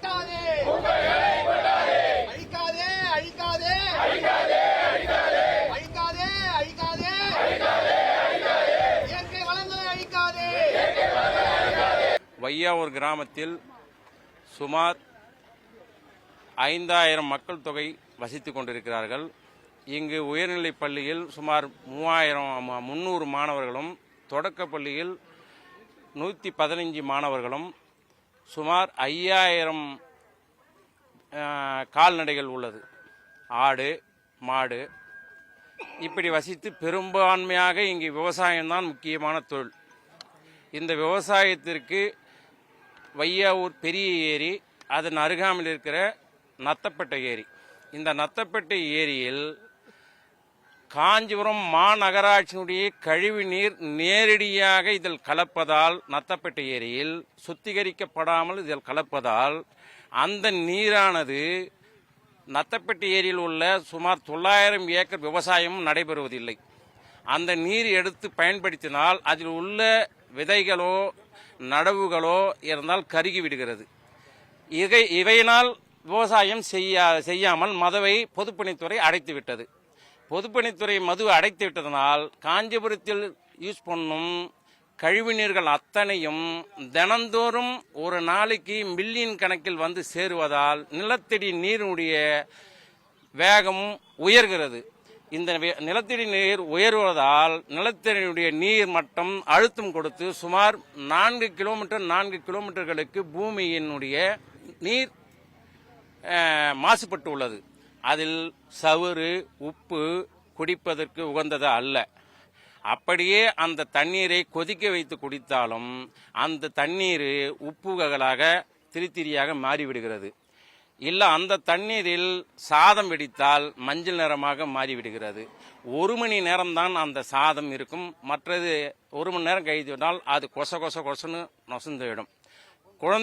வெட்டாதே, அழிக்காதே, அழிக்காதே, அழிக்காதே, இயற்கை வளங்களை அழிக்காதே. வையாவூர் கிராமத்தில் சுமார் 5000 மக்கள் தொகை வசித்துக் கொண்டிருக்கிறார்கள். இங்கு உயர்நிலைப் பள்ளியில் சுமார் 300 மாணவர்களும், தொடக்கப் பள்ளியில் 115 மாணவர்களும், சுமார் 5000 கால்நடைகள் உள்ளது. ஆடு, மாடு இப்படி வசித்து பெரும்பான்மையாக இங்கு விவசாயம்தான் முக்கியமான தொழில். இந்த விவசாயத்திற்கு வையாவூர் பெரிய ஏரி, அதன் அருகாமையில் இருக்கிற நத்தப்பட்டை ஏரி, இந்த நத்தப்பட்டை ஏரியில் காஞ்சிபுரம் மாநகராட்சியினுடைய கழிவு நீர் நேரடியாக இதில் கலப்பதால், நத்தப்பட்டை ஏரியில் சுத்திகரிக்கப்படாமல் இதில் கலப்பதால் அந்த நீரானது நத்தப்பட்டை ஏரியில் உள்ள சுமார் 900 ஏக்கர் விவசாயம் நடைபெறுவதில்லை. அந்த நீர் எடுத்து பயன்படுத்தினால் அதில் உள்ள விதைகளோ நடவுகளோ இருந்தால் கருகி விடுகிறது. இவையினால் விவசாயம் செய்யாமல் மதுவை பொதுப்பணித்துறை அடைத்து விட்டது. பொதுப்பணித்துறை மது அடைத்து விட்டதனால் காஞ்சிபுரத்தில் யூஸ் பண்ணும் கழிவு நீர்கள் அத்தனையும் தினந்தோறும் ஒரு நாளைக்கு மில்லியன் கணக்கில் வந்து சேருவதால் நிலத்தடி நீருடைய வேகம் உயர்கிறது. இந்த நிலத்தடி நீர் உயர்வதால் நிலத்தடியுடைய நீர் மட்டம் அழுத்தம் கொடுத்து சுமார் 4 கிலோமீட்டர்களுக்கு பூமியினுடைய நீர் மாசுபட்டு உள்ளது. அதில் சவுறு, உப்பு குடிப்பதற்கு உகந்தது அல்ல. அப்படியே அந்த தண்ணீரை கொதிக்க வைத்து குடித்தாலும் அந்த தண்ணீர் உப்புகளாக திரித்திரியாக மாறிவிடுகிறது. இல்லை, அந்த தண்ணீரில் சாதம் வெடித்தால் மஞ்சள் நிறமாக மாறிவிடுகிறது. 1 மணி நேரம்தான் அந்த சாதம் இருக்கும். மற்றது 1 மணி நேரம் கழித்துவிட்டால் அது கொச கொசன்னு நொசந்துவிடும்.